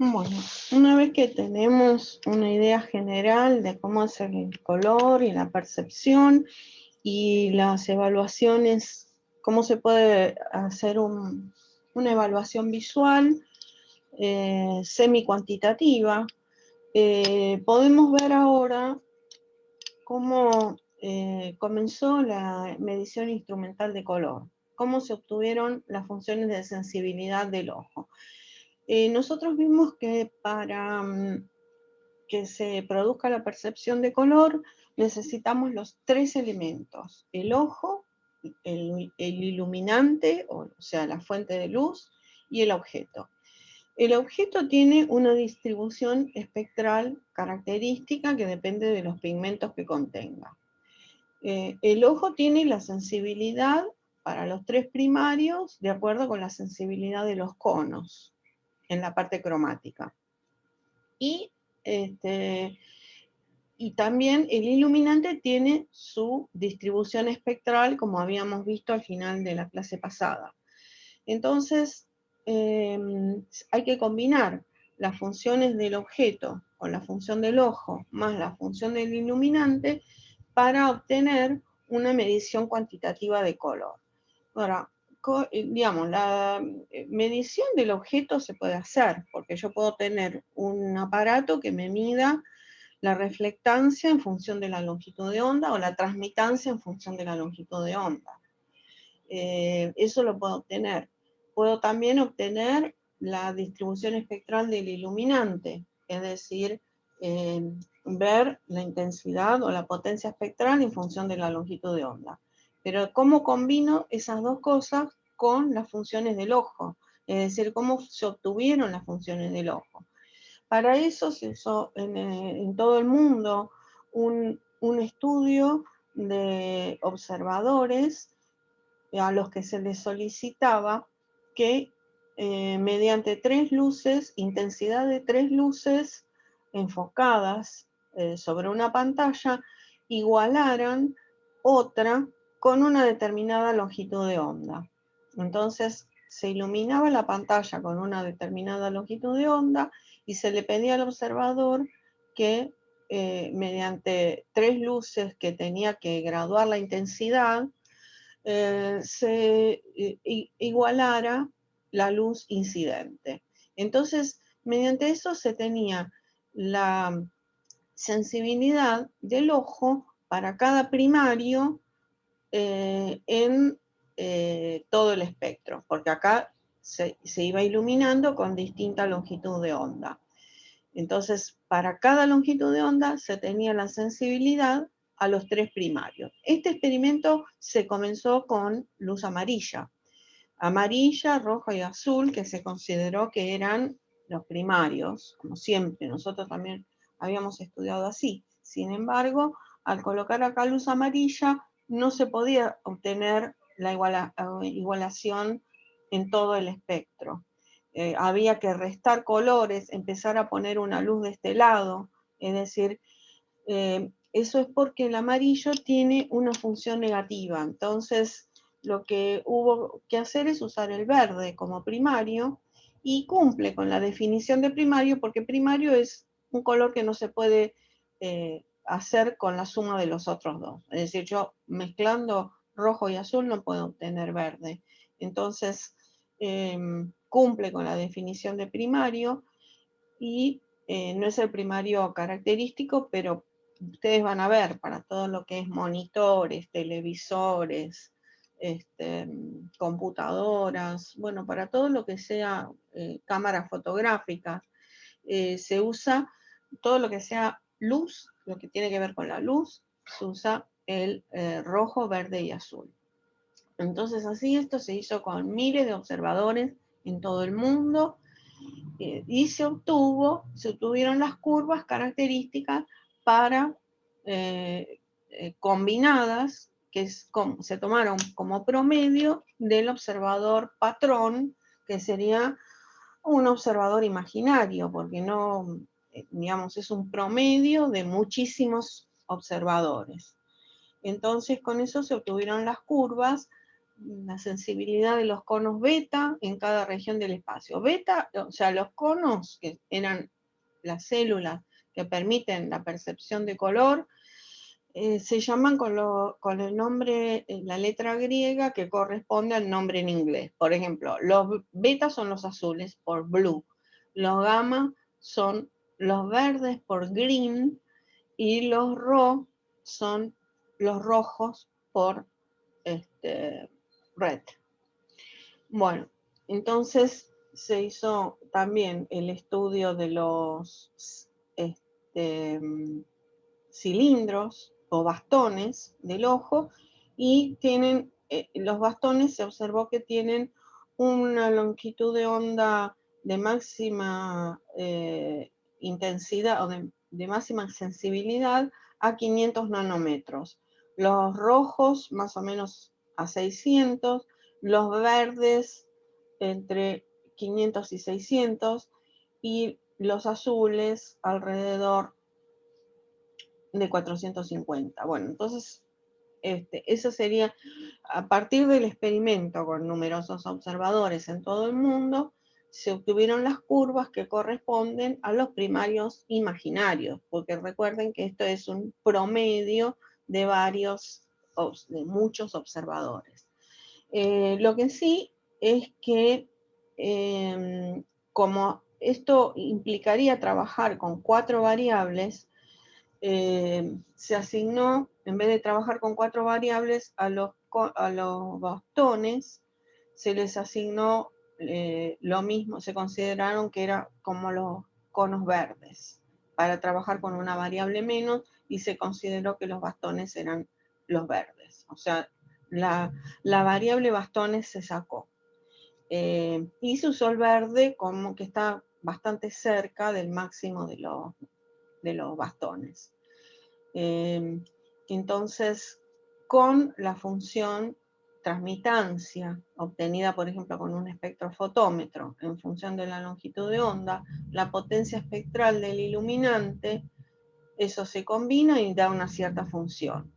Bueno, una vez que tenemos una idea general de cómo es el color y la percepción y las evaluaciones, cómo se puede hacer una evaluación visual semi-cuantitativa, podemos ver ahora cómo comenzó la medición instrumental de color, cómo se obtuvieron las funciones de sensibilidad del ojo. Nosotros vimos que para que se produzca la percepción de color necesitamos los tres elementos: el ojo, el iluminante, o sea, la fuente de luz, y el objeto. El objeto tiene una distribución espectral característica que depende de los pigmentos que contenga. El ojo tiene la sensibilidad para los tres primarios de acuerdo con la sensibilidad de los conos en la parte cromática. Y también el iluminante tiene su distribución espectral, como habíamos visto al final de la clase pasada. Entonces, hay que combinar las funciones del objeto con la función del ojo más la función del iluminante para obtener una medición cuantitativa de color. Ahora, digamos, la medición del objeto se puede hacer, porque yo puedo tener un aparato que me mida la reflectancia en función de la longitud de onda o la transmitancia en función de la longitud de onda. Eso lo puedo obtener. Puedo también obtener la distribución espectral del iluminante, es decir, ver la intensidad o la potencia espectral en función de la longitud de onda. Pero ¿cómo combino esas dos cosas con las funciones del ojo? Es decir, ¿cómo se obtuvieron las funciones del ojo? Para eso se usó en todo el mundo un estudio de observadores a los que se les solicitaba que mediante tres luces, intensidad de tres luces enfocadas sobre una pantalla, igualaran otra con una determinada longitud de onda. Entonces se iluminaba la pantalla con una determinada longitud de onda y se le pedía al observador que mediante tres luces que tenía que graduar la intensidad, se igualara la luz incidente. Entonces, mediante eso se tenía la sensibilidad del ojo para cada primario en todo el espectro, porque acá se iba iluminando con distinta longitud de onda. Entonces, para cada longitud de onda se tenía la sensibilidad a los tres primarios. Este experimento se comenzó con luz amarilla. Amarilla, roja y azul, que se consideró que eran los primarios, como siempre. Nosotros también habíamos estudiado así. Sin embargo, al colocar acá luz amarilla, no se podía obtener la igualación en todo el espectro. Había que restar colores, empezar a poner una luz de este lado, es decir, eso es porque el amarillo tiene una función negativa. Entonces, lo que hubo que hacer es usar el verde como primario y cumple con la definición de primario, porque primario es un color que no se puede hacer con la suma de los otros dos. Es decir, yo mezclando rojo y azul no puedo obtener verde. Entonces, cumple con la definición de primario y no es el primario característico, pero ustedes van a ver para todo lo que es monitores, televisores, computadoras, bueno, para todo lo que sea cámaras fotográficas, se usa todo lo que sea luz, lo que tiene que ver con la luz, se usa el rojo, verde y azul. Entonces así esto se hizo con miles de observadores en todo el mundo, y se obtuvieron las curvas características para combinadas, que se tomaron como promedio del observador patrón, que sería un observador imaginario, porque no, digamos, es un promedio de muchísimos observadores. Entonces, con eso se obtuvieron las curvas la sensibilidad de los conos beta en cada región del espacio. Beta, o sea, los conos que eran las células que permiten la percepción de color, se llaman con el nombre, la letra griega que corresponde al nombre en inglés. Por ejemplo, los beta son los azules por blue, los gamma son los verdes por green y los rho son los rojos por red. Bueno, entonces se hizo también el estudio de los cilindros o bastones del ojo, y tienen, los bastones se observó que tienen una longitud de onda de máxima intensidad o de máxima sensibilidad a 500 nanómetros. Los rojos más o menos a 600, los verdes entre 500 y 600, y los azules alrededor de 450. Bueno, entonces, eso sería, a partir del experimento con numerosos observadores en todo el mundo, se obtuvieron las curvas que corresponden a los primarios imaginarios, porque recuerden que esto es un promedio de de muchos observadores. Lo que sí es que, como esto implicaría trabajar con 4 variables, se asignó, en vez de trabajar con 4 variables, a los bastones se les asignó lo mismo, se consideraron que era como los conos verdes, para trabajar con una variable menos, y se consideró que los bastones eran los verdes. O sea, la variable bastones se sacó. Y se usó el verde como que está bastante cerca del máximo de los bastones. Entonces, con la función transmitancia, obtenida por ejemplo con un espectrofotómetro en función de la longitud de onda, la potencia espectral del iluminante, eso se combina y da una cierta función.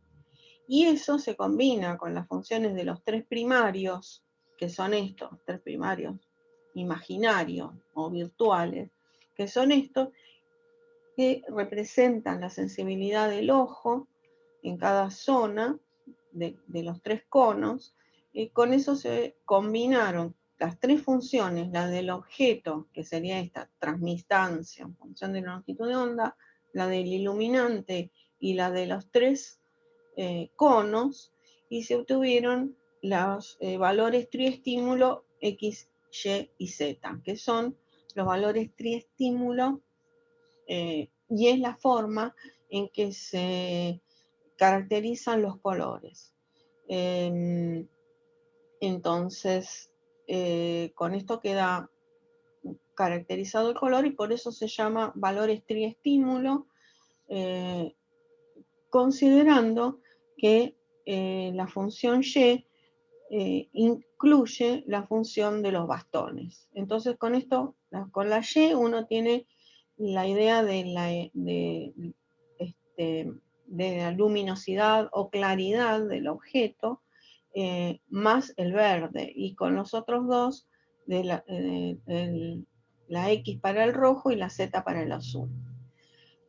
Y eso se combina con las funciones de los 3 primarios, que son estos, 3 primarios imaginarios o virtuales, que son estos, que representan la sensibilidad del ojo en cada zona de los 3 conos. Y con eso se combinaron las 3 funciones, la del objeto, que sería esta transmitancia en función de la longitud de onda, la del iluminante y la de los 3 conos, y se obtuvieron los valores triestímulo X, Y y Z, que son los valores triestímulo, y es la forma en que se caracterizan los colores. Entonces, con esto queda caracterizado el color, y por eso se llama valores triestímulo, considerando que la función Y incluye la función de los bastones. Entonces, con esto, con la Y, uno tiene la idea de la luminosidad o claridad del objeto, más el verde, y con los otros dos, de la X para el rojo y la Z para el azul.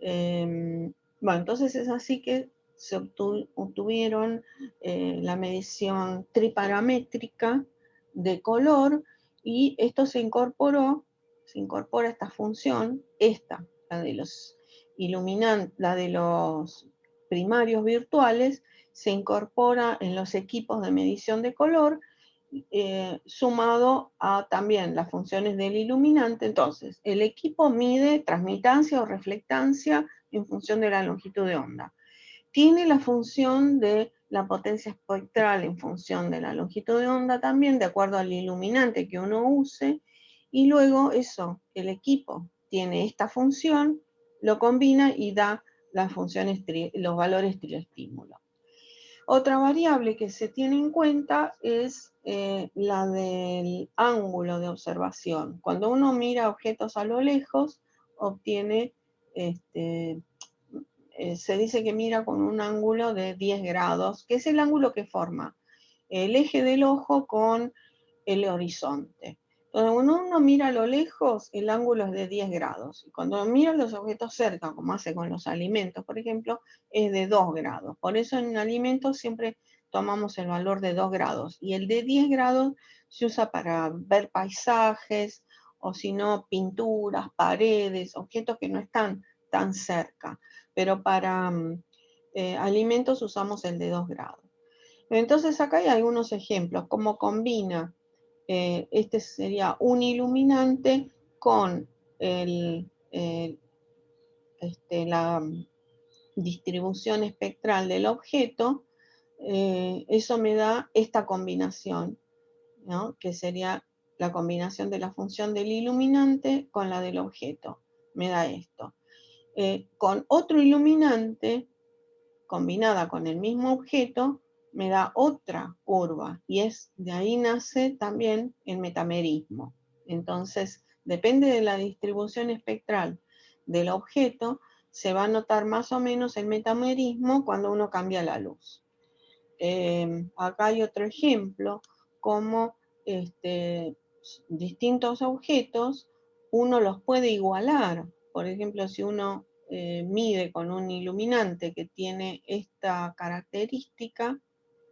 Bueno, entonces es así que se obtuvieron la medición triparamétrica de color, y esto se incorpora esta función, la de los la de los primarios virtuales, se incorpora en los equipos de medición de color, sumado a también las funciones del iluminante. Entonces, el equipo mide transmitancia o reflectancia en función de la longitud de onda. Tiene la función de la potencia espectral en función de la longitud de onda también, de acuerdo al iluminante que uno use, y luego eso, el equipo tiene esta función, lo combina y da las funciones, los valores triestímulo. Otra variable que se tiene en cuenta es la del ángulo de observación. Cuando uno mira objetos a lo lejos, obtiene, se dice que mira con un ángulo de 10 grados, que es el ángulo que forma el eje del ojo con el horizonte. Entonces, cuando uno mira a lo lejos, el ángulo es de 10 grados. Y cuando mira los objetos cerca, como hace con los alimentos, por ejemplo, es de 2 grados. Por eso en alimentos siempre tomamos el valor de 2 grados. Y el de 10 grados se usa para ver paisajes, o si no, pinturas, paredes, objetos que no están tan cerca. Pero para alimentos usamos el de 2 grados. Entonces acá hay algunos ejemplos, cómo combina, este sería un iluminante con la distribución espectral del objeto. Eso me da esta combinación, ¿no? Que sería la combinación de la función del iluminante con la del objeto. Me da esto. Con otro iluminante, combinada con el mismo objeto, me da otra curva, y de ahí nace también el metamerismo. Entonces, depende de la distribución espectral del objeto, se va a notar más o menos el metamerismo cuando uno cambia la luz. Acá hay otro ejemplo, como distintos objetos uno los puede igualar. Por ejemplo, si uno mide con un iluminante que tiene esta característica,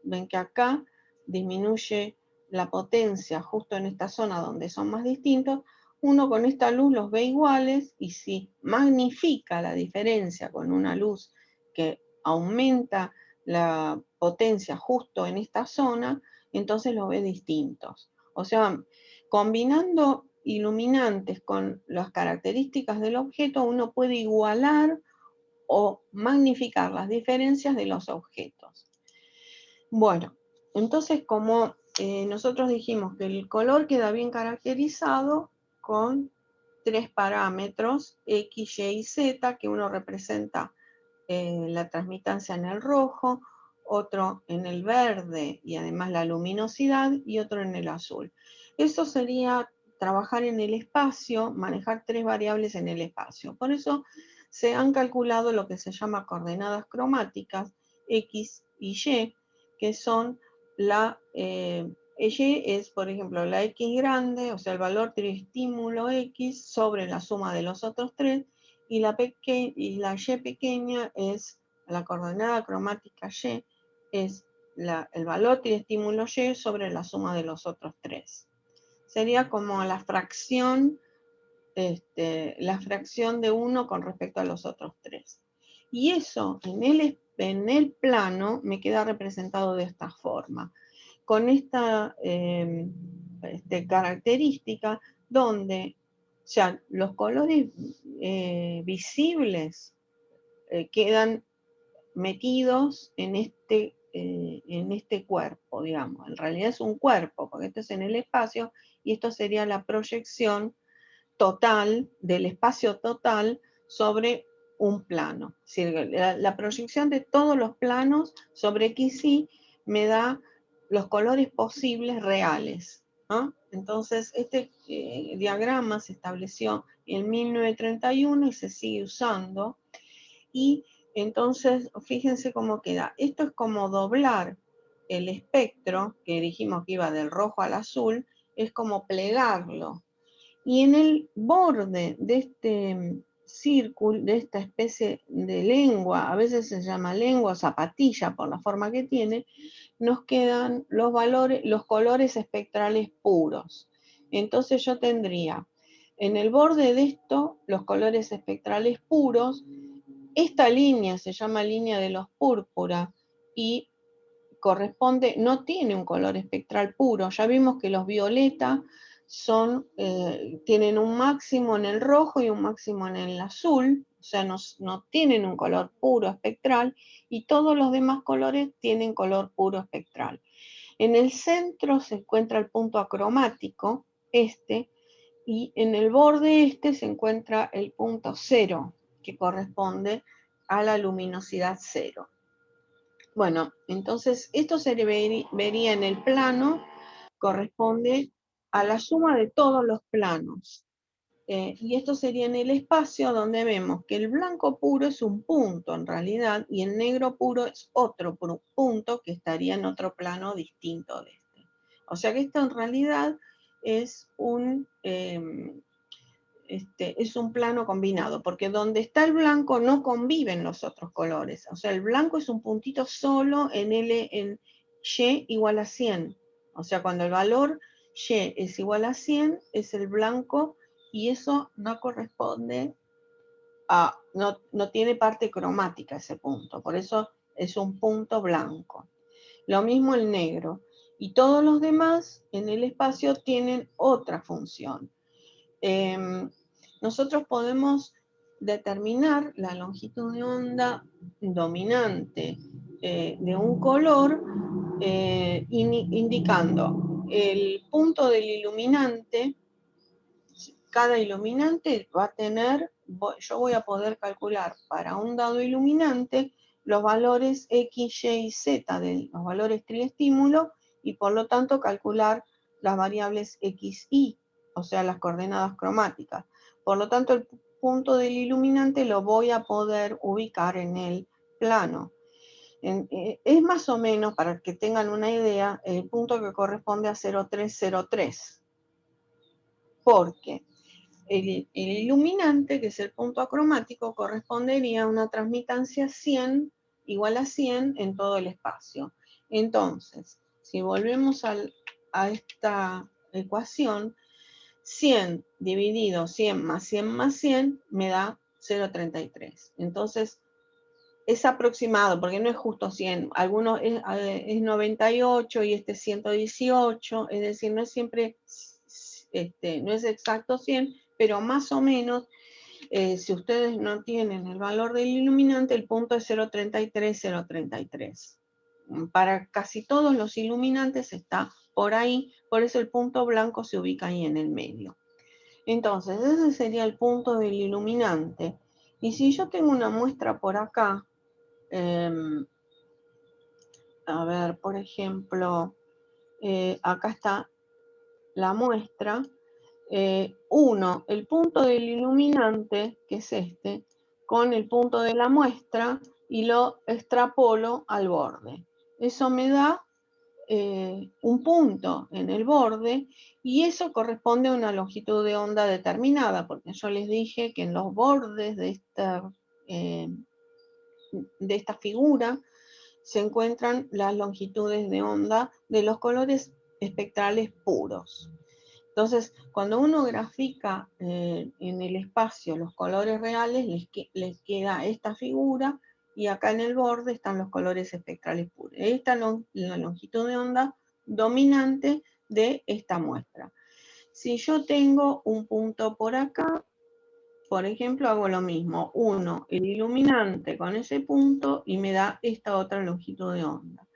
ven que acá disminuye la potencia justo en esta zona donde son más distintos, uno con esta luz los ve iguales, y si magnifica la diferencia con una luz que aumenta la potencia justo en esta zona, entonces los ve distintos. O sea, combinando iluminantes con las características del objeto, uno puede igualar o magnificar las diferencias de los objetos. Bueno, entonces como nosotros dijimos que el color queda bien caracterizado con 3 parámetros, X, Y y Z, que uno representa la transmitancia en el rojo, otro en el verde y además la luminosidad, y otro en el azul. Eso sería trabajar en el espacio, manejar 3 variables en el espacio. Por eso se han calculado lo que se llama coordenadas cromáticas, X y Y, que son Y es, por ejemplo, la X grande, o sea, el valor triestímulo X sobre la suma de los otros 3, y la Y pequeña es la coordenada cromática Y, es el valor triestímulo Y sobre la suma de los otros 3. Sería como la fracción de uno con respecto a los otros 3. Y eso en el plano me queda representado de esta forma, con esta característica donde los colores visibles quedan metidos en este cuerpo, digamos. En realidad es un cuerpo, porque esto es en el espacio, y esto sería la proyección total del espacio total sobre un plano. Es decir, la proyección de todos los planos sobre X, Y me da los colores posibles reales, ¿no? Entonces, este diagrama se estableció en 1931 y se sigue usando. Y entonces, fíjense cómo queda. Esto es como doblar el espectro, que dijimos que iba del rojo al azul, es como plegarlo. Y en el borde de este círculo, de esta especie de lengua, a veces se llama lengua zapatilla por la forma que tiene, nos quedan los colores espectrales puros. Entonces yo tendría en el borde de esto los colores espectrales puros. Esta línea se llama línea de los púrpura y no tiene un color espectral puro. Ya vimos que los violeta tienen un máximo en el rojo y un máximo en el azul, o sea, no tienen un color puro espectral, y todos los demás colores tienen color puro espectral. En el centro se encuentra el punto acromático, y en el borde se encuentra el punto cero, que corresponde a la luminosidad cero. Bueno, entonces esto se vería en el plano, corresponde a la suma de todos los planos. y esto sería en el espacio donde vemos que el blanco puro es un punto en realidad, y el negro puro es otro punto que estaría en otro plano distinto de este. O sea que esto en realidad es es un plano combinado, porque donde está el blanco no conviven los otros colores. O sea, el blanco es un puntito solo en Y igual a 100. O sea, cuando el valor Y es igual a 100, es el blanco, y eso no corresponde a, no tiene parte cromática ese punto, por eso es un punto blanco. Lo mismo el negro. Y todos los demás en el espacio tienen otra función. Nosotros podemos determinar la longitud de onda dominante de un color indicando el punto del iluminante. Cada iluminante va a tener, yo voy a poder calcular para un dado iluminante los valores X, Y y Z de los valores triestímulo, y por lo tanto calcular las variables X, Y, o sea, las coordenadas cromáticas. Por lo tanto, el punto del iluminante lo voy a poder ubicar en el plano. Es más o menos, para que tengan una idea, el punto que corresponde a 0303. Porque el iluminante, que es el punto acromático, correspondería a una transmitancia 100 igual a 100 en todo el espacio. Entonces, si volvemos a esta ecuación, 100 dividido 100 más 100 más 100 me da 0,33. Entonces, es aproximado, porque no es justo 100. Algunos es 98 y este es 118, es decir, no es siempre, no es exacto 100, pero más o menos, si ustedes no tienen el valor del iluminante, el punto es 0,33, 0,33. Para casi todos los iluminantes está por ahí, por eso el punto blanco se ubica ahí en el medio. Entonces, ese sería el punto del iluminante. Y si yo tengo una muestra por acá, a ver, por ejemplo, acá está la muestra. 1, el punto del iluminante, que es este, con el punto de la muestra, y lo extrapolo al borde. Eso me da un punto en el borde, y eso corresponde a una longitud de onda determinada, porque yo les dije que en los bordes de esta figura se encuentran las longitudes de onda de los colores espectrales puros. Entonces, cuando uno grafica en el espacio los colores reales, les queda esta figura, y acá en el borde están los colores espectrales puros. Esta es la longitud de onda dominante de esta muestra. Si yo tengo un punto por acá, por ejemplo, hago lo mismo. 1, el iluminante con ese punto, y me da esta otra longitud de onda.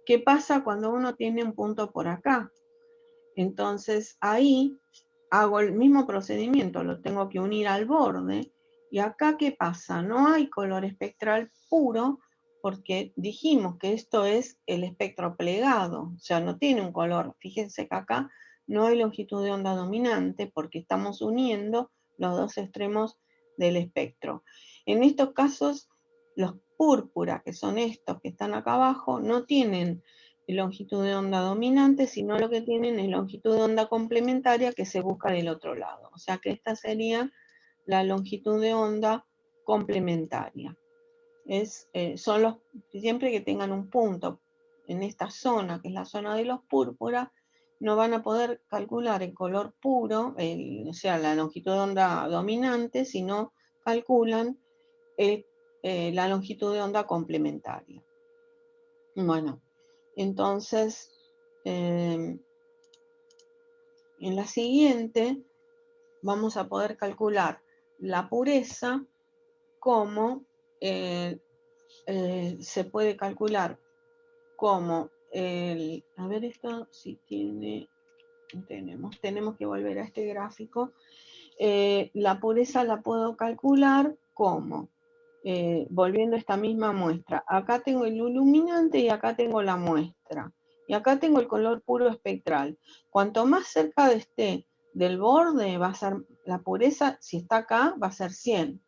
¿Qué pasa cuando uno tiene un punto por acá? Entonces ahí hago el mismo procedimiento, lo tengo que unir al borde, y acá ¿qué pasa? No hay color espectral puro, porque dijimos que esto es el espectro plegado, o sea, no tiene un color. Fíjense que acá no hay longitud de onda dominante, porque estamos uniendo los dos extremos del espectro. En estos casos, los púrpura, que son estos que están acá abajo, no tienen longitud de onda dominante, sino lo que tienen es longitud de onda complementaria, que se busca del otro lado. O sea que esta sería la longitud de onda complementaria. Siempre que tengan un punto en esta zona, que es la zona de los púrpura, no van a poder calcular el color puro, o sea, la longitud de onda dominante, sino calculan la longitud de onda complementaria. Bueno, entonces, en la siguiente vamos a poder calcular la pureza, como se puede calcular como a ver esto si tenemos que volver a este gráfico. La pureza la puedo calcular como, volviendo a esta misma muestra. Acá tengo el iluminante y acá tengo la muestra. Y acá tengo el color puro espectral. Cuanto más cerca esté del borde va a ser, la pureza, si está acá, va a ser 100.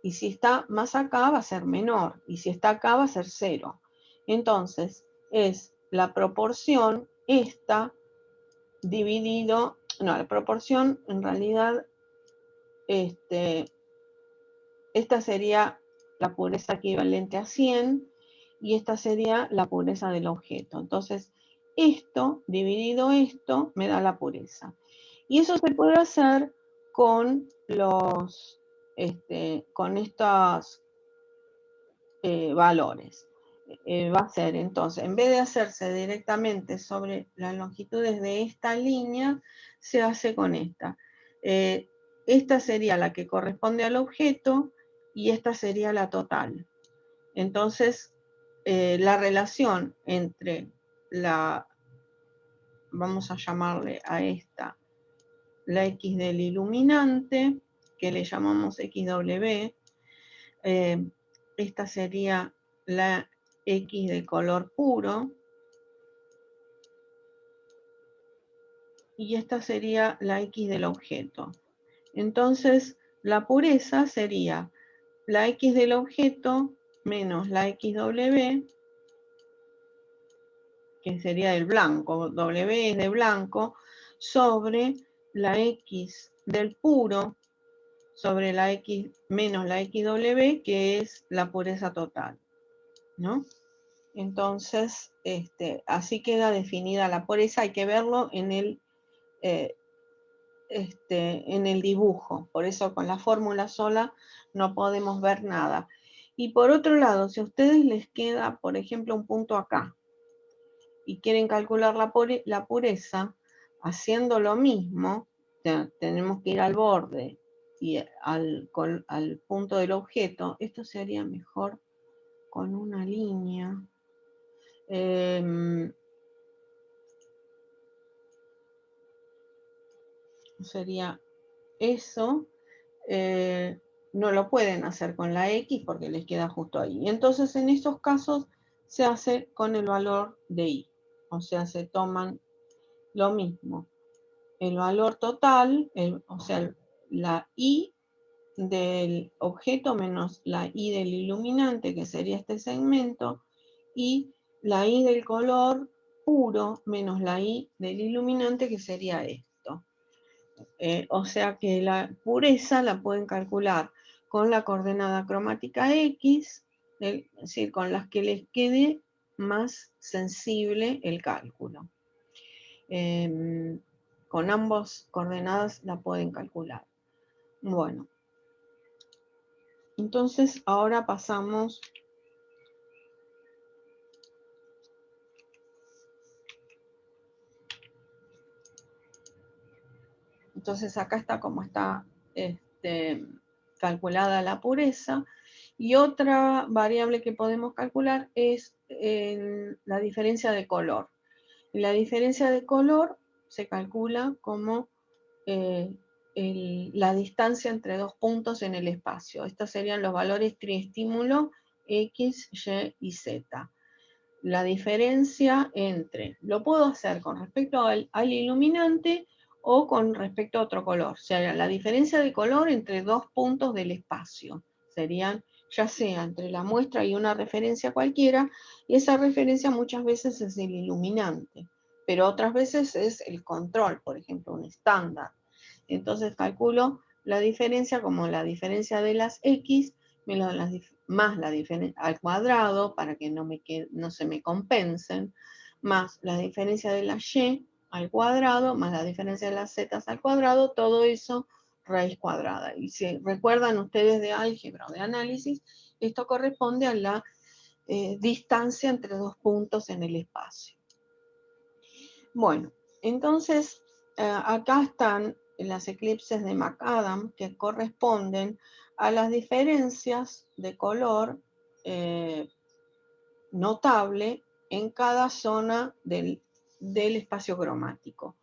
Y si está más acá, va a ser menor. Y si está acá, va a ser 0. Entonces, es la proporción esta dividido, no, la proporción en realidad, esta sería la pureza equivalente a 100 y esta sería la pureza del objeto. Entonces, esto dividido esto me da la pureza. Y eso se puede hacer con los, con estos valores. Va a ser entonces, en vez de hacerse directamente sobre las longitudes de esta línea, se hace con esta. Esta sería la que corresponde al objeto y esta sería la total. Entonces, la relación entre la, vamos a llamarle a esta, la X del iluminante, que le llamamos XW, esta sería la X de color puro, y esta sería la X del objeto. Entonces, la pureza sería la X del objeto menos la XW, que sería del blanco, W es de blanco, sobre la X del puro, sobre la X menos la XW, que es la pureza total, ¿no? Entonces, así queda definida la pureza. Hay que verlo en el dibujo. Por eso con la fórmula sola no podemos ver nada. Y por otro lado, si a ustedes les queda, por ejemplo, un punto acá, y quieren calcular la pureza, haciendo lo mismo, tenemos que ir al borde y al punto del objeto. Esto se haría mejor con una línea. Sería eso. No lo pueden hacer con la X porque les queda justo ahí. Entonces, en estos casos se hace con el valor de Y. O sea, se toman lo mismo. El valor total, o sea, la I del objeto menos la I del iluminante, que sería este segmento, y la I del color puro menos la I del iluminante, que sería esto. O sea que la pureza la pueden calcular con la coordenada cromática X, es decir, con las que les quede más sensible el cálculo. Con ambas coordenadas la pueden calcular. Bueno, entonces ahora pasamos entonces acá está como está calculada la pureza. Y otra variable que podemos calcular es la diferencia de color. La diferencia de color se calcula como la distancia entre dos puntos en el espacio. Estos serían los valores triestímulo X, Y y Z. La diferencia entre, lo puedo hacer con respecto al iluminante o con respecto a otro color. O sea, la diferencia de color entre dos puntos del espacio. Serían ya sea entre la muestra y una referencia cualquiera, y esa referencia muchas veces es el iluminante, pero otras veces es el control, por ejemplo, un estándar. Entonces calculo la diferencia como la diferencia de las X más la diferencia al cuadrado para que no se me compensen, más la diferencia de la Y al cuadrado, más la diferencia de las Z al cuadrado, todo eso raíz cuadrada. Y si recuerdan ustedes de álgebra o de análisis, esto corresponde a la distancia entre dos puntos en el espacio. Bueno, entonces acá están las eclipses de McAdam que corresponden a las diferencias de color notable en cada zona del espacio cromático.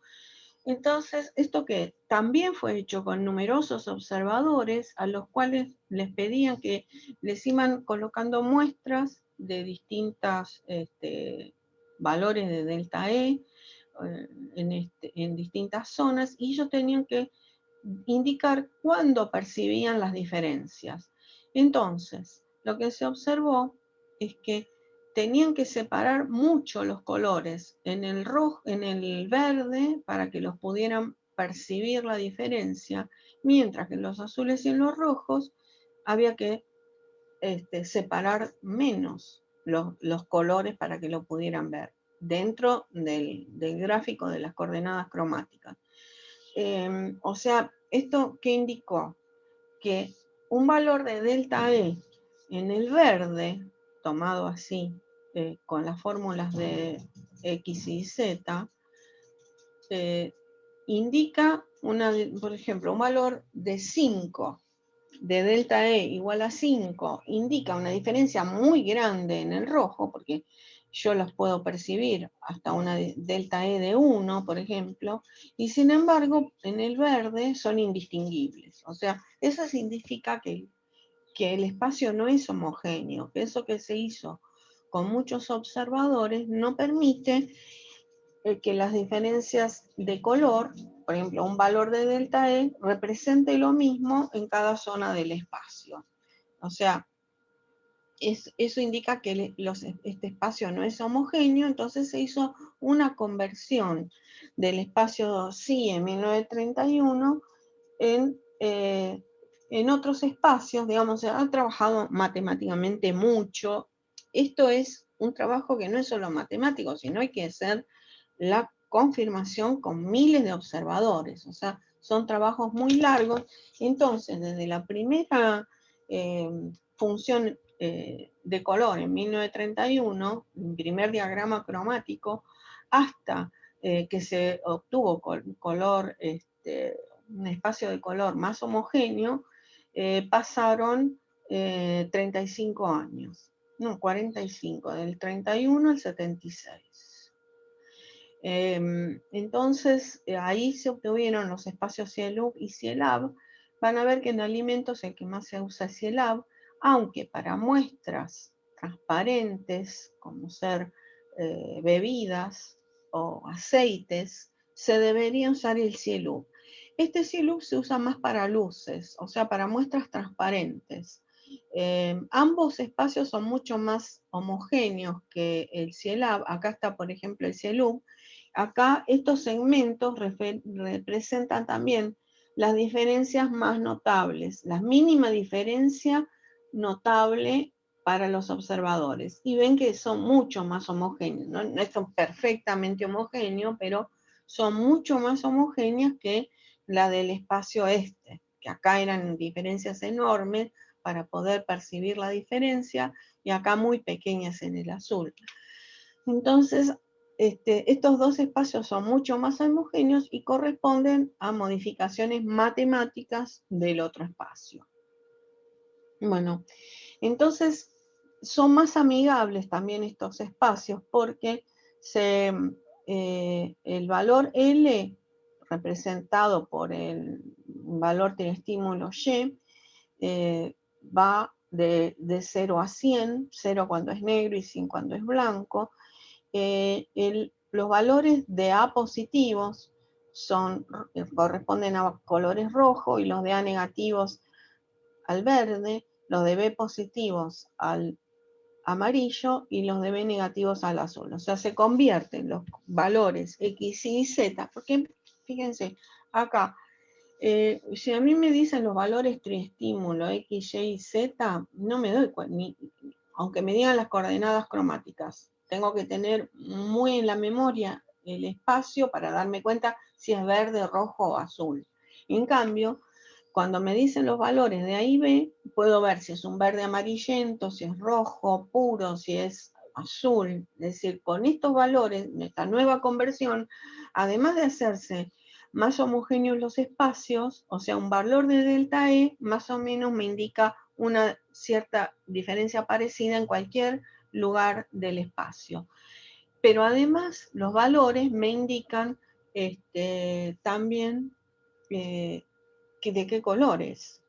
Entonces, esto que también fue hecho con numerosos observadores a los cuales les pedían que les iban colocando muestras de distintos valores de delta E en distintas zonas, y ellos tenían que indicar cuándo percibían las diferencias. Entonces, lo que se observó es que tenían que separar mucho los colores en el rojo, en el verde, para que los pudieran percibir la diferencia, mientras que en los azules y en los rojos había que separar menos los colores para que lo pudieran ver dentro del gráfico de las coordenadas cromáticas. O sea, ¿esto qué indicó? Que un valor de delta E en el verde, tomado así, con las fórmulas de X y Z, indica, por ejemplo, un valor de 5 de delta E igual a 5, indica una diferencia muy grande en el rojo, porque yo los puedo percibir hasta una delta E de 1, por ejemplo, y sin embargo en el verde son indistinguibles. O sea, eso significa que el espacio no es homogéneo, que eso que se hizo con muchos observadores no permite que las diferencias de color, por ejemplo, un valor de delta E, represente lo mismo en cada zona del espacio. O sea, eso indica que este espacio no es homogéneo, entonces se hizo una conversión del espacio Psi en 1931 en otros espacios, digamos, se ha trabajado matemáticamente mucho. Esto es un trabajo que no es solo matemático, sino hay que hacer la confirmación con miles de observadores, o sea, son trabajos muy largos. Entonces, desde la primera función de color en 1931, el primer diagrama cromático, hasta que se obtuvo color, un espacio de color más homogéneo, pasaron 35 años, no, 45, del 31 al 76. Entonces, ahí se obtuvieron los espacios CIELUV y CIELAB. Van a ver que en alimentos el que más se usa es CIELAB, aunque para muestras transparentes, como ser bebidas o aceites, se debería usar el CIELUV. Este CIELUV se usa más para luces, o sea, para muestras transparentes. Ambos espacios son mucho más homogéneos que el CIELAB. Acá está, por ejemplo, el CIELUV. Acá estos segmentos representan también las diferencias más notables, la mínima diferencia notable para los observadores. Y ven que son mucho más homogéneos, no son perfectamente homogéneos, pero son mucho más homogéneas que la del espacio este, que acá eran diferencias enormes para poder percibir la diferencia, y acá muy pequeñas en el azul. Entonces, estos dos espacios son mucho más homogéneos y corresponden a modificaciones matemáticas del otro espacio. Bueno, entonces son más amigables también estos espacios porque el valor L representado por el valor del estímulo Y va de 0 a 100, 0 cuando es negro y 100 cuando es blanco. Los valores de A positivos corresponden a colores rojos y los de A negativos al verde, los de B positivos al amarillo y los de B negativos al azul. O sea, se convierten los valores X, Y y Z, porque fíjense, acá, si a mí me dicen los valores triestímulo X, Y y Z, no me doy cuenta, aunque me digan las coordenadas cromáticas. Tengo que tener muy en la memoria el espacio para darme cuenta si es verde, rojo o azul. En cambio, cuando me dicen los valores de A y B, puedo ver si es un verde amarillento, si es rojo puro, si es azul. Es decir, con estos valores, esta nueva conversión, además de hacerse más homogéneos los espacios, o sea, un valor de delta E más o menos me indica una cierta diferencia parecida en cualquier lugar del espacio. Pero además los valores me indican también de qué color es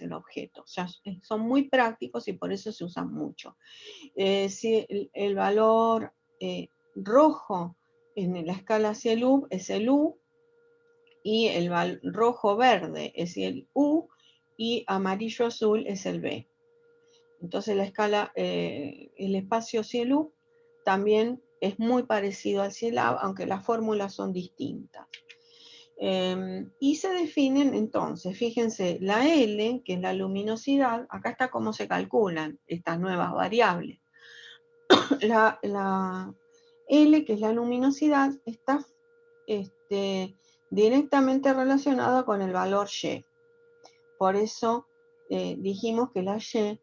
el objeto. O sea, son muy prácticos y por eso se usan mucho. Si el valor rojo en la escala hacia el U es el U, y el rojo-verde es el U, y amarillo-azul es el B. Entonces la escala, el espacio cielo también es muy parecido al CIELAB, aunque las fórmulas son distintas. Y se definen entonces, fíjense, la L, que es la luminosidad, acá está cómo se calculan estas nuevas variables. La L, que es la luminosidad, está directamente relacionada con el valor Y. Por eso dijimos que la Y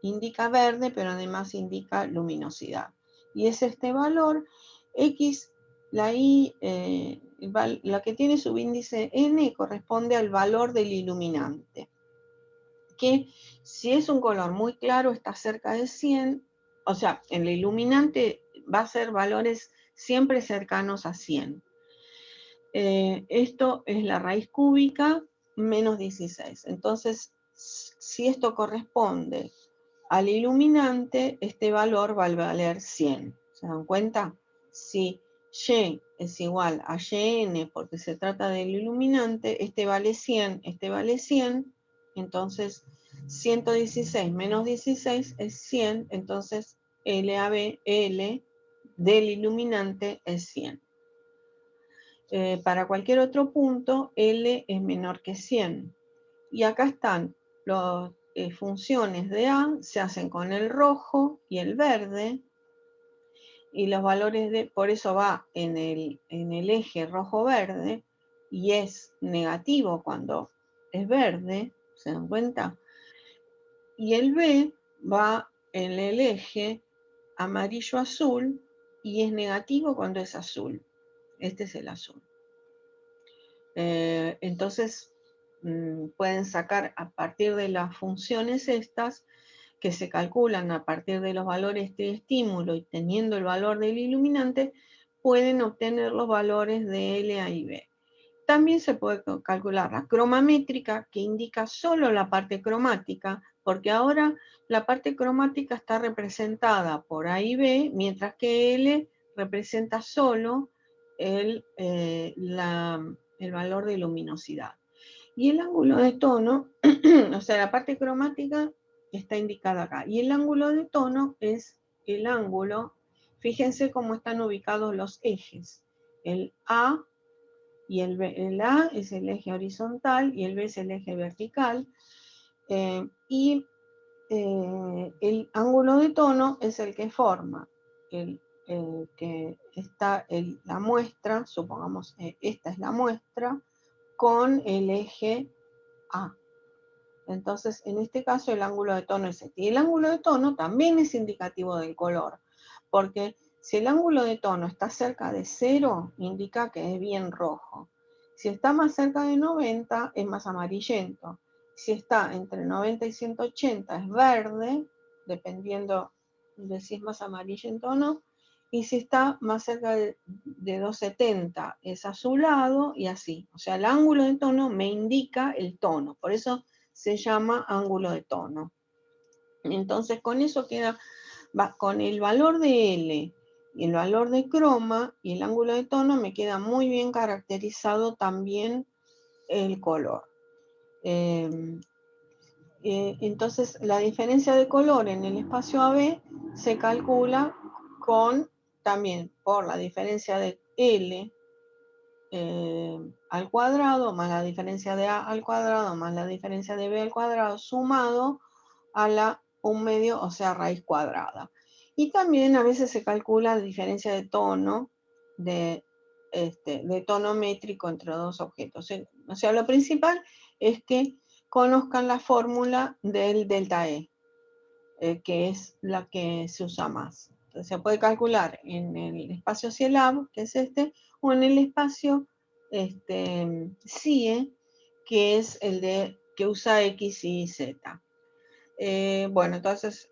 indica verde, pero además indica luminosidad. Y es este valor X, la Y, la que tiene subíndice N, corresponde al valor del iluminante, que si es un color muy claro está cerca de 100, o sea, en el iluminante va a ser valores siempre cercanos a 100. Esto es la raíz cúbica menos 16. Entonces, si esto corresponde al iluminante, este valor va a valer 100. ¿Se dan cuenta? Si Y es igual a Yn, porque se trata del iluminante, este vale 100, este vale 100, entonces 116 menos 16 es 100, entonces LAB, L del iluminante es 100. Para cualquier otro punto, L es menor que 100. Y acá están las funciones de A, se hacen con el rojo y el verde, y los valores de, por eso va en el eje rojo-verde, y es negativo cuando es verde, ¿se dan cuenta? Y el B va en el eje amarillo-azul, y es negativo cuando es azul. Este es el azul. Entonces, pueden sacar a partir de las funciones estas, que se calculan a partir de los valores de estímulo y teniendo el valor del iluminante, pueden obtener los valores de LA y B. También se puede calcular la cromamétrica, que indica solo la parte cromática, porque ahora la parte cromática está representada por A y B, mientras que L representa solo el valor de luminosidad. Y el ángulo de tono, o sea, la parte cromática está indicada acá. Y el ángulo de tono es el ángulo, fíjense cómo están ubicados los ejes. El A y el B. El A es el eje horizontal y el B es el eje vertical. Y el ángulo de tono es el que forma que está la muestra, supongamos esta es la muestra, con el eje A. Entonces, en este caso, el ángulo de tono es este. Y el ángulo de tono también es indicativo del color, porque si el ángulo de tono está cerca de 0, indica que es bien rojo. Si está más cerca de 90, es más amarillento. Si está entre 90 y 180, es verde, dependiendo de si es más amarillento o no. Y si está más cerca de 270, es azulado y así. O sea, el ángulo de tono me indica el tono. Por eso se llama ángulo de tono. Entonces con eso queda, con el valor de L y el valor de croma y el ángulo de tono me queda muy bien caracterizado también el color. Entonces la diferencia de color en el espacio AB se calcula también por la diferencia de L al cuadrado más la diferencia de A al cuadrado más la diferencia de B al cuadrado sumado a la 1/2, o sea, raíz cuadrada. Y también a veces se calcula la diferencia de tono, de tono métrico entre dos objetos. O sea, lo principal es que conozcan la fórmula del delta E, que es la que se usa más. Entonces se puede calcular en el espacio CIELAB, que es este, o en el espacio CIE, que es el que usa X y Z. Bueno, entonces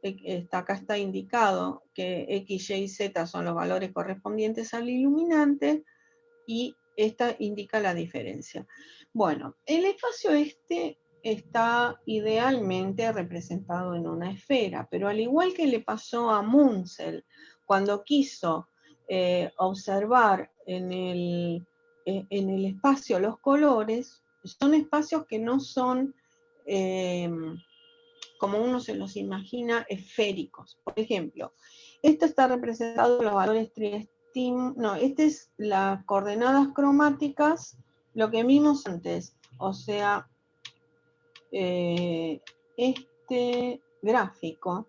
acá está indicado que X, Y y Z son los valores correspondientes al iluminante y esta indica la diferencia. Bueno, el espacio está idealmente representado en una esfera, pero al igual que le pasó a Munsell cuando quiso observar en el espacio los colores, son espacios que no son, como uno se los imagina, esféricos. Por ejemplo, esto está representado en los valores no, este es las coordenadas cromáticas, lo que vimos antes, o sea, este gráfico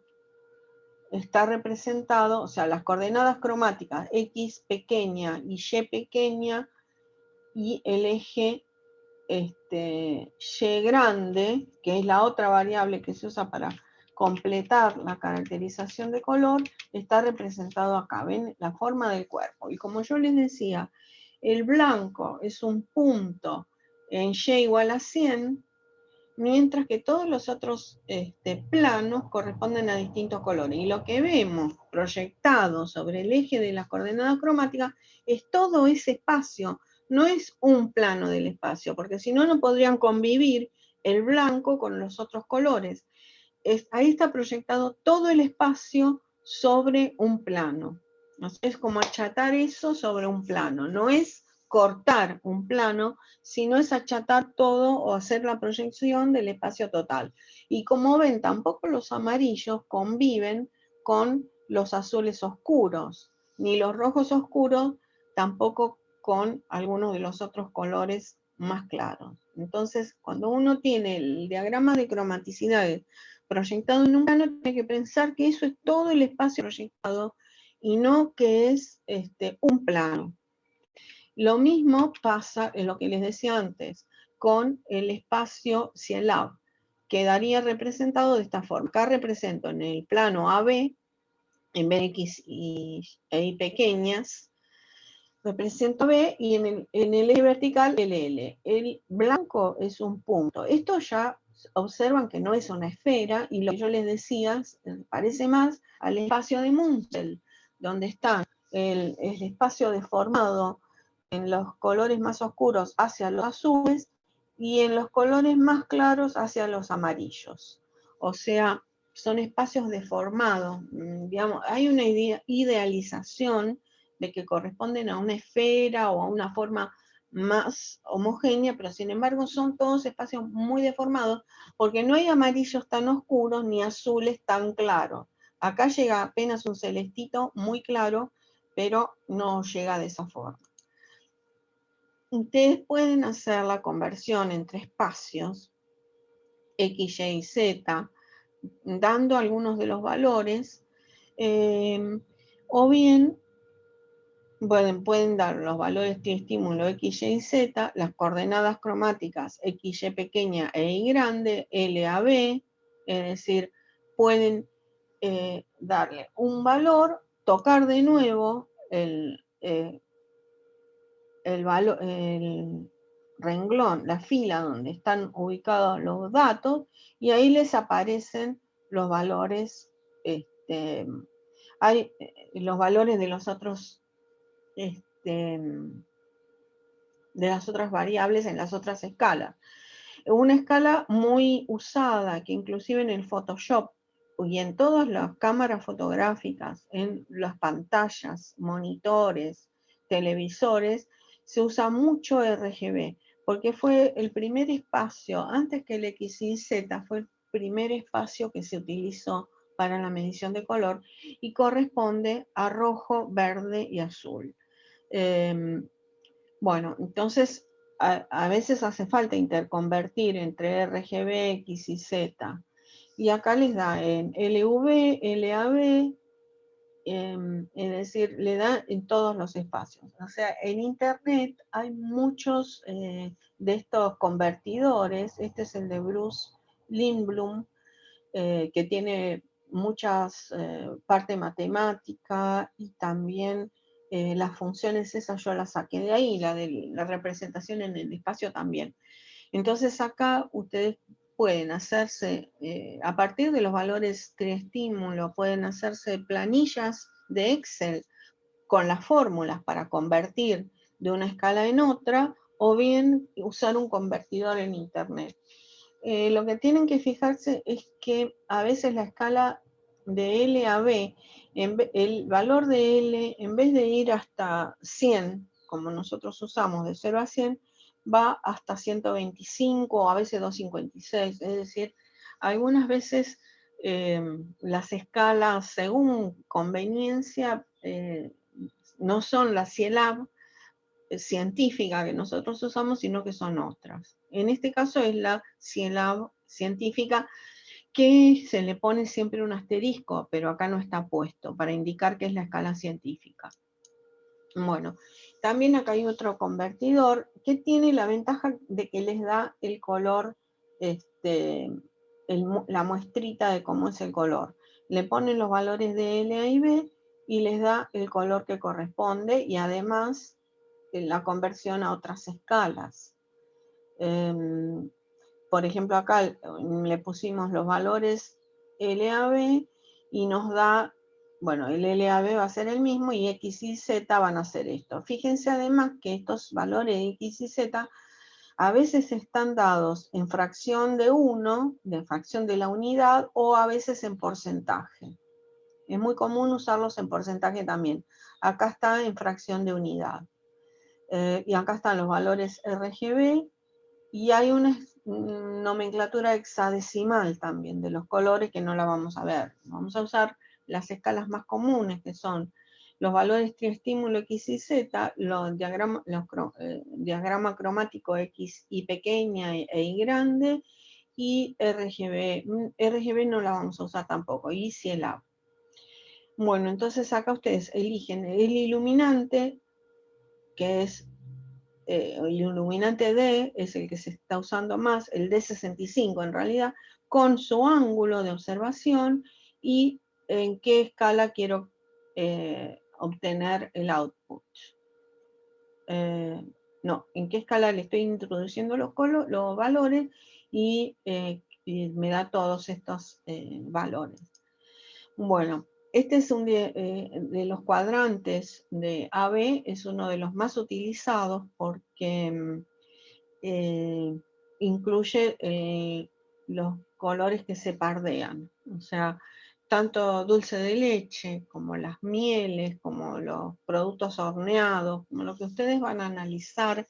está representado, o sea, las coordenadas cromáticas X pequeña y Y pequeña, y el eje Y grande, que es la otra variable que se usa para completar la caracterización de color, está representado acá. ¿Ven? La forma del cuerpo. Y como yo les decía, el blanco es un punto en Y igual a 100, mientras que todos los otros planos corresponden a distintos colores. Y lo que vemos proyectado sobre el eje de las coordenadas cromáticas es todo ese espacio, no es un plano del espacio, porque si no, no podrían convivir el blanco con los otros colores. Ahí está proyectado todo el espacio sobre un plano. Es como achatar eso sobre un plano, no es cortar un plano, sino es achatar todo o hacer la proyección del espacio total. Y como ven, tampoco los amarillos conviven con los azules oscuros, ni los rojos oscuros tampoco con algunos de los otros colores más claros. Entonces, cuando uno tiene el diagrama de cromaticidades proyectado en un plano, tiene que pensar que eso es todo el espacio proyectado y no que es un plano. Lo mismo pasa en lo que les decía antes, con el espacio Cielab. Quedaría representado de esta forma. Acá represento en el plano AB, en vez de X y Y pequeñas, represento B, y en el eje vertical LL. El blanco es un punto. Esto ya observan que no es una esfera, y lo que yo les decía parece más al espacio de Munsell, donde está el espacio deformado en los colores más oscuros hacia los azules y en los colores más claros hacia los amarillos. O sea, son espacios deformados. Digamos, hay una idealización de que corresponden a una esfera o a una forma más homogénea, pero sin embargo son todos espacios muy deformados porque no hay amarillos tan oscuros ni azules tan claros. Acá llega apenas un celestito muy claro, pero no llega de esa forma. Ustedes pueden hacer la conversión entre espacios X, Y, Z, dando algunos de los valores, o bien pueden dar los valores de estímulo X, Y, Z, las coordenadas cromáticas X, Y pequeña e Y grande, L a B, es decir, pueden darle un valor, tocar de nuevo el renglón, la fila donde están ubicados los datos, y ahí les aparecen los valores, hay los valores de los otros, de las otras variables en las otras escalas. Una escala muy usada, que inclusive en el Photoshop y en todas las cámaras fotográficas, en las pantallas, monitores, televisores, se usa mucho RGB, porque fue el primer espacio, antes que el X y Z, fue el primer espacio que se utilizó para la medición de color y corresponde a rojo, verde y azul. Bueno, entonces a veces hace falta interconvertir entre RGB, X y Z. Y acá les da en LV, LAB, es decir, le da en todos los espacios. O sea, en Internet hay muchos de estos convertidores. Este es el de Bruce Lindblom, que tiene muchas parte matemática y también las funciones esas yo las saqué de ahí, la de la representación en el espacio también. Entonces acá ustedes pueden hacerse, a partir de los valores triestímulo, pueden hacerse planillas de Excel con las fórmulas para convertir de una escala en otra, o bien usar un convertidor en Internet. Lo que tienen que fijarse es que a veces la escala de L a B, el valor de L, en vez de ir hasta 100, como nosotros usamos de 0 a 100, va hasta 125 o a veces 256, es decir, algunas veces las escalas según conveniencia no son la CIELAB científica que nosotros usamos, sino que son otras. En este caso es la CIELAB científica, que se le pone siempre un asterisco, pero acá no está puesto, para indicar que es la escala científica. Bueno, también acá hay otro convertidor que tiene la ventaja de que les da el color, la muestrita de cómo es el color. Le ponen los valores de L, A y B y les da el color que corresponde y además la conversión a otras escalas. Por ejemplo, acá le pusimos los valores LAB y nos da, bueno, el LAB va a ser el mismo y X y Z van a ser esto. Fíjense además que estos valores X y Z a veces están dados en fracción de 1, de fracción de la unidad, o a veces en porcentaje. Es muy común usarlos en porcentaje también. Acá está en fracción de unidad. Y acá están los valores RGB y hay una nomenclatura hexadecimal también de los colores que no la vamos a ver. Vamos a usar las escalas más comunes, que son los valores triestímulo X y Z, los diagrama cromático X y pequeña e Y grande, y RGB. RGB no la vamos a usar tampoco, y CIELAB. Bueno, entonces acá ustedes eligen el iluminante, que es el iluminante D, es el que se está usando más, el D65 en realidad, con su ángulo de observación y en qué escala quiero obtener el output. No, en qué escala le estoy introduciendo los valores y me da todos estos valores. Bueno, este es de los cuadrantes de AB, es uno de los más utilizados porque incluye los colores que se pardean. O sea, tanto dulce de leche como las mieles, como los productos horneados, como lo que ustedes van a analizar,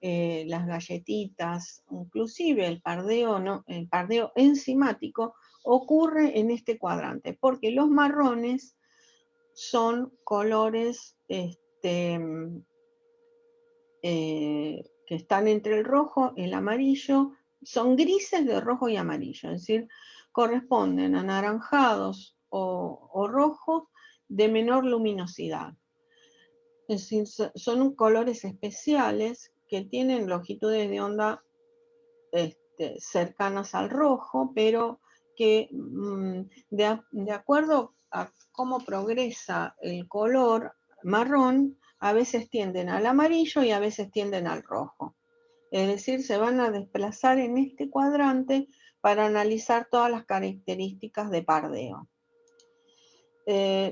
las galletitas, inclusive el pardeo, ¿no? El pardeo enzimático ocurre en este cuadrante, porque los marrones son colores que están entre el rojo y el amarillo, son grises de rojo y amarillo, es decir, corresponden a anaranjados o rojos de menor luminosidad. Es decir, son colores especiales que tienen longitudes de onda cercanas al rojo, pero que de acuerdo a cómo progresa el color marrón, a veces tienden al amarillo y a veces tienden al rojo. Es decir, se van a desplazar en este cuadrante para analizar todas las características de pardeo.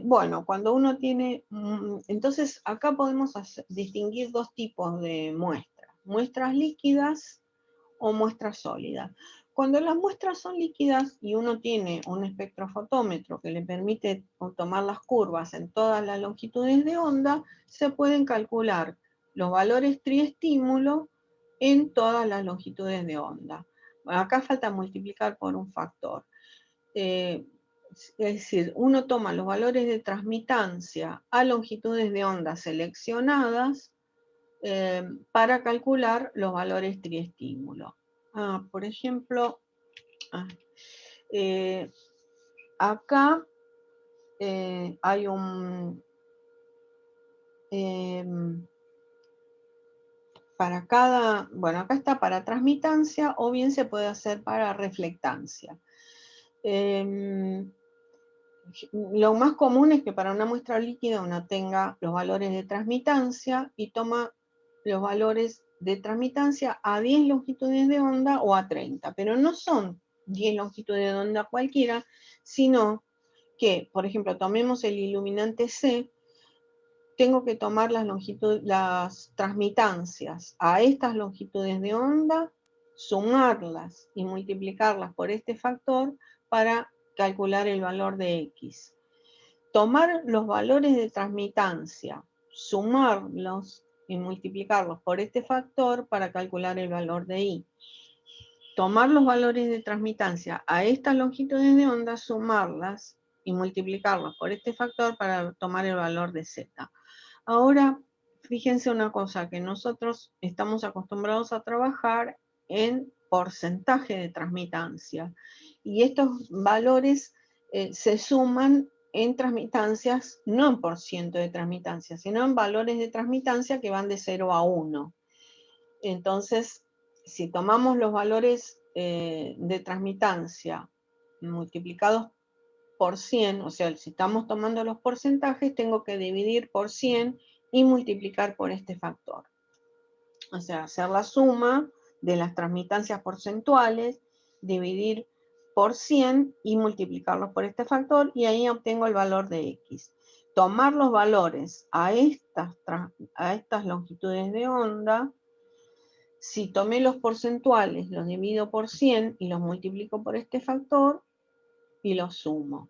Bueno, cuando uno tiene, entonces acá podemos distinguir dos tipos de muestras. Muestras líquidas o muestras sólidas. Cuando las muestras son líquidas y uno tiene un espectrofotómetro que le permite tomar las curvas en todas las longitudes de onda, se pueden calcular los valores triestímulo en todas las longitudes de onda. Acá falta multiplicar por un factor. Es decir, uno toma los valores de transmitancia a longitudes de onda seleccionadas para calcular los valores triestímulo. Por ejemplo, acá hay un... para cada... Bueno, acá está para transmitancia o bien se puede hacer para reflectancia. Lo más común es que para una muestra líquida uno tenga los valores de transmitancia y toma los valores de transmitancia a 10 longitudes de onda o a 30, pero no son 10 longitudes de onda cualquiera, sino que, por ejemplo, tomemos el iluminante C, tengo que tomar las transmitancias a estas longitudes de onda, sumarlas y multiplicarlas por este factor para calcular el valor de X. Tomar los valores de transmitancia, sumarlos y multiplicarlos por este factor para calcular el valor de Y. Tomar los valores de transmitancia a estas longitudes de onda, sumarlas y multiplicarlos por este factor para tomar el valor de Z. Ahora, fíjense una cosa, que nosotros estamos acostumbrados a trabajar en porcentaje de transmitancia. Y estos valores se suman en transmitancias, no en porciento de transmitancia, sino en valores de transmitancia que van de 0 a 1. Entonces, si tomamos los valores de transmitancia multiplicados por 100, o sea, si estamos tomando los porcentajes, tengo que dividir por 100 y multiplicar por este factor. O sea, hacer la suma de las transmitancias porcentuales, dividir por 100 y multiplicarlos por este factor, y ahí obtengo el valor de X. Tomar los valores a estas longitudes de onda. Si tomé los porcentuales, los divido por 100 y los multiplico por este factor y los sumo.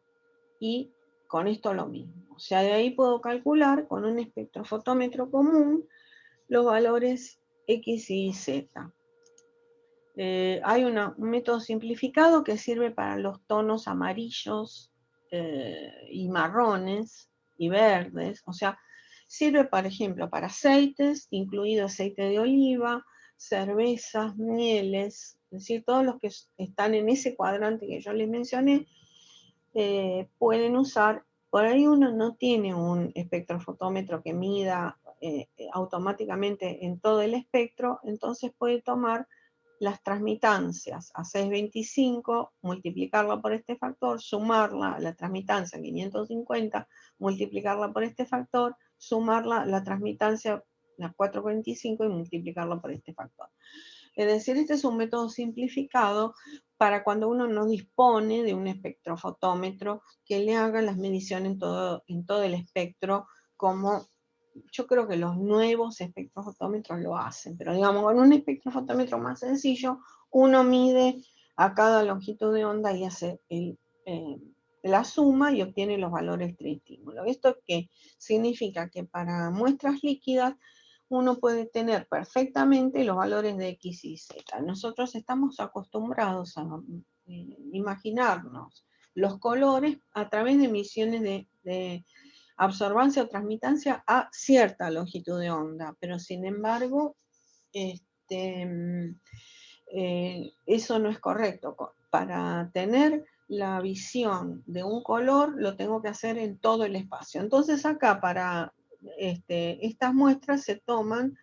Y con esto lo mismo. O sea, de ahí puedo calcular con un espectrofotómetro común los valores X y Z. Hay un método simplificado que sirve para los tonos amarillos y marrones y verdes. O sea, sirve, por ejemplo, para aceites, incluido aceite de oliva, cervezas, mieles, es decir, todos los que están en ese cuadrante que yo les mencioné, pueden usar. Por ahí uno no tiene un espectrofotómetro que mida automáticamente en todo el espectro, entonces puede tomar las transmitancias a 625, multiplicarla por este factor, sumarla a la transmitancia 550, multiplicarla por este factor, sumarla a la transmitancia la 445 y multiplicarla por este factor. Es decir, este es un método simplificado para cuando uno no dispone de un espectrofotómetro que le haga las mediciones en todo el espectro, como yo creo que los nuevos espectrofotómetros lo hacen, pero digamos, con un espectrofotómetro más sencillo, uno mide a cada longitud de onda y hace la suma y obtiene los valores triestímulos. ¿Esto qué significa? Que para muestras líquidas uno puede tener perfectamente los valores de X y Z. Nosotros estamos acostumbrados a imaginarnos los colores a través de emisiones de absorbancia o transmitancia a cierta longitud de onda, pero sin embargo, eso no es correcto. Para tener la visión de un color, lo tengo que hacer en todo el espacio. Entonces acá para estas muestras se toman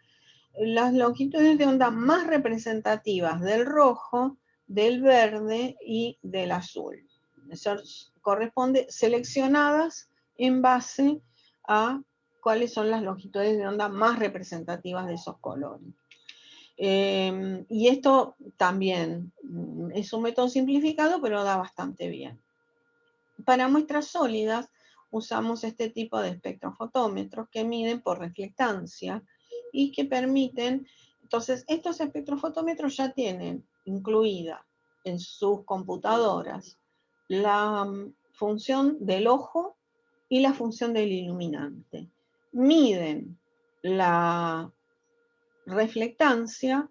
las longitudes de onda más representativas del rojo, del verde y del azul. Eso corresponde seleccionadas en base a cuáles son las longitudes de onda más representativas de esos colores. Y esto también es un método simplificado, pero da bastante bien. Para muestras sólidas usamos este tipo de espectrofotómetros que miden por reflectancia y que permiten, entonces estos espectrofotómetros ya tienen incluida en sus computadoras la función del ojo y la función del iluminante. Miden la reflectancia,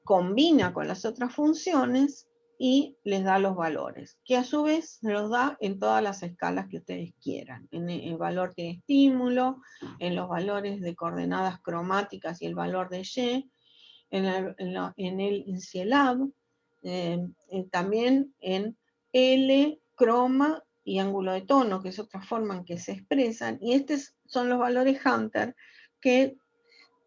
combina con las otras funciones y les da los valores, que a su vez los da en todas las escalas que ustedes quieran, en el valor de estímulo, en los valores de coordenadas cromáticas y el valor de Y, en el INCIELAB, también en L, croma y ángulo de tono, que es otra forma en que se expresan, y estos son los valores Hunter que,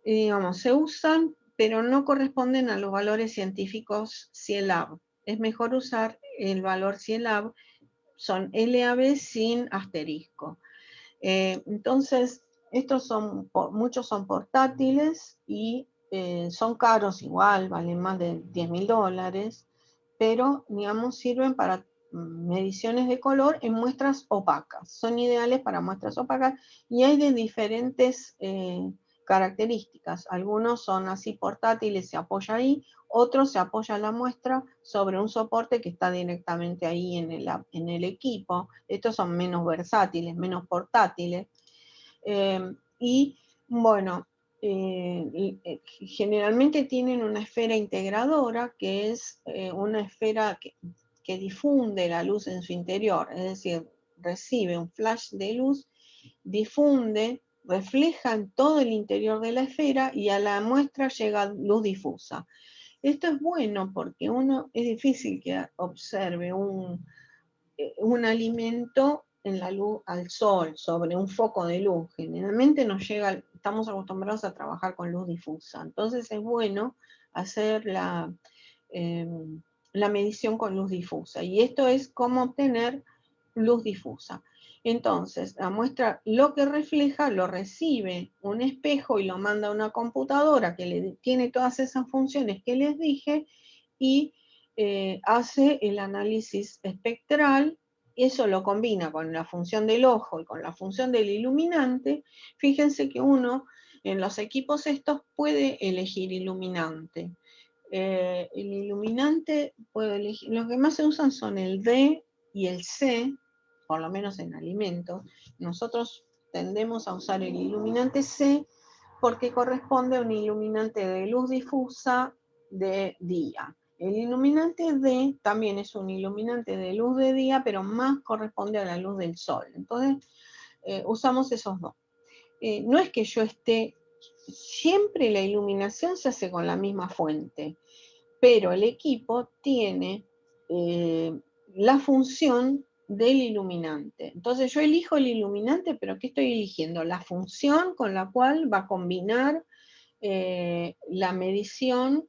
digamos, se usan, pero no corresponden a los valores científicos CIELAB. Es mejor usar el valor CIELAB, son LAB sin asterisco. Entonces, muchos son portátiles y son caros igual, valen más de $10.000, pero, digamos, sirven para mediciones de color en muestras opacas. Son ideales para muestras opacas y hay de diferentes características. Algunos son así portátiles, se apoya ahí, otros se apoya la muestra sobre un soporte que está directamente ahí en el equipo. Estos son menos versátiles, menos portátiles. Y bueno, generalmente tienen una esfera integradora, que es una esfera que difunde la luz en su interior, es decir, recibe un flash de luz, difunde, refleja en todo el interior de la esfera y a la muestra llega luz difusa. Esto es bueno porque es difícil que observe un alimento en la luz al sol, sobre un foco de luz. Generalmente estamos acostumbrados a trabajar con luz difusa. Entonces es bueno hacer la medición con luz difusa. Y esto es cómo obtener luz difusa. Entonces, la muestra lo que refleja lo recibe un espejo y lo manda a una computadora que tiene todas esas funciones que les dije y hace el análisis espectral. Eso lo combina con la función del ojo y con la función del iluminante. Fíjense que uno en los equipos estos puede elegir iluminante. El iluminante puedo elegir, los que más se usan son el D y el C, por lo menos en alimentos. Nosotros tendemos a usar el iluminante C porque corresponde a un iluminante de luz difusa de día. El iluminante D también es un iluminante de luz de día, pero más corresponde a la luz del sol. Entonces, usamos esos dos. No es que yo siempre la iluminación se hace con la misma fuente, pero el equipo tiene la función del iluminante. Entonces yo elijo el iluminante, pero ¿qué estoy eligiendo? La función con la cual va a combinar la medición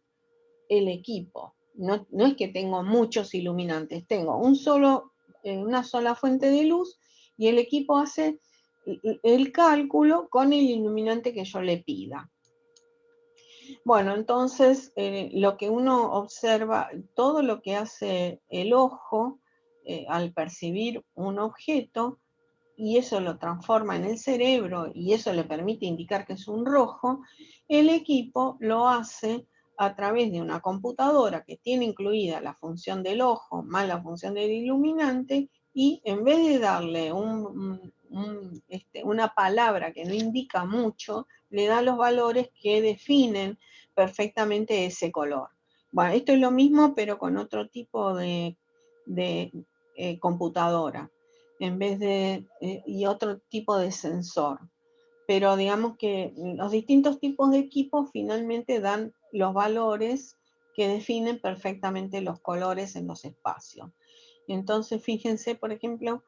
el equipo. No es que tengo muchos iluminantes, tengo una sola fuente de luz y el equipo hace el cálculo con el iluminante que yo le pida. Bueno, entonces lo que uno observa, todo lo que hace el ojo al percibir un objeto, y eso lo transforma en el cerebro y eso le permite indicar que es un rojo, el equipo lo hace a través de una computadora que tiene incluida la función del ojo más la función del iluminante, y en vez de darle una palabra que no indica mucho, le da los valores que definen perfectamente ese color. Bueno, esto es lo mismo pero con otro tipo de computadora en vez de, y otro tipo de sensor. Pero digamos que los distintos tipos de equipos finalmente dan los valores que definen perfectamente los colores en los espacios. Entonces, fíjense, por ejemplo,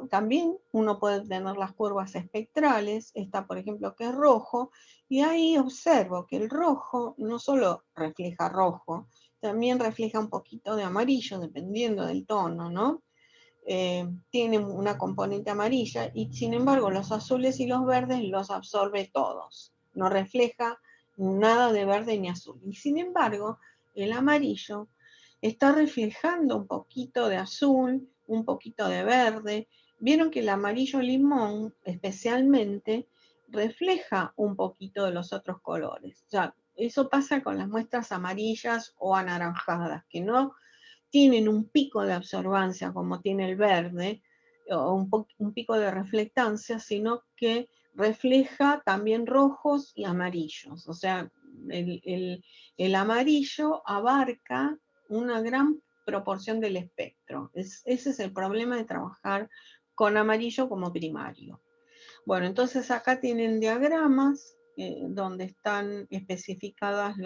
también uno puede tener las curvas espectrales, esta por ejemplo que es rojo, y ahí observo que el rojo no solo refleja rojo, también refleja un poquito de amarillo, dependiendo del tono, ¿no? Tiene una componente amarilla y sin embargo los azules y los verdes los absorbe todos, no refleja nada de verde ni azul. Y sin embargo, el amarillo está reflejando un poquito de azul, un poquito de verde. Vieron que el amarillo limón especialmente refleja un poquito de los otros colores. Ya, eso pasa con las muestras amarillas o anaranjadas, que no tienen un pico de absorbancia como tiene el verde, o un pico de reflectancia, sino que refleja también rojos y amarillos. O sea, el amarillo abarca una gran proporción del espectro. Ese es el problema de trabajar con amarillo como primario. Bueno, entonces acá tienen diagramas donde están especificadas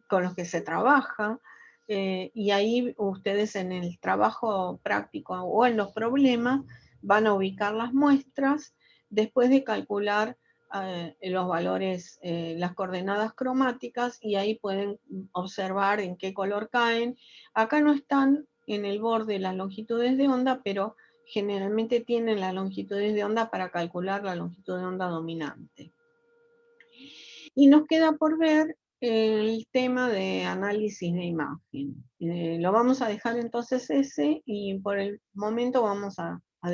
con los que se trabaja, y ahí ustedes en el trabajo práctico o en los problemas van a ubicar las muestras después de calcular los valores, las coordenadas cromáticas, y ahí pueden observar en qué color caen. Acá no están en el borde las longitudes de onda, pero generalmente tienen las longitudes de onda para calcular la longitud de onda dominante. Y nos queda por ver el tema de análisis de imagen. Lo vamos a dejar entonces ese, y por el momento vamos a dejar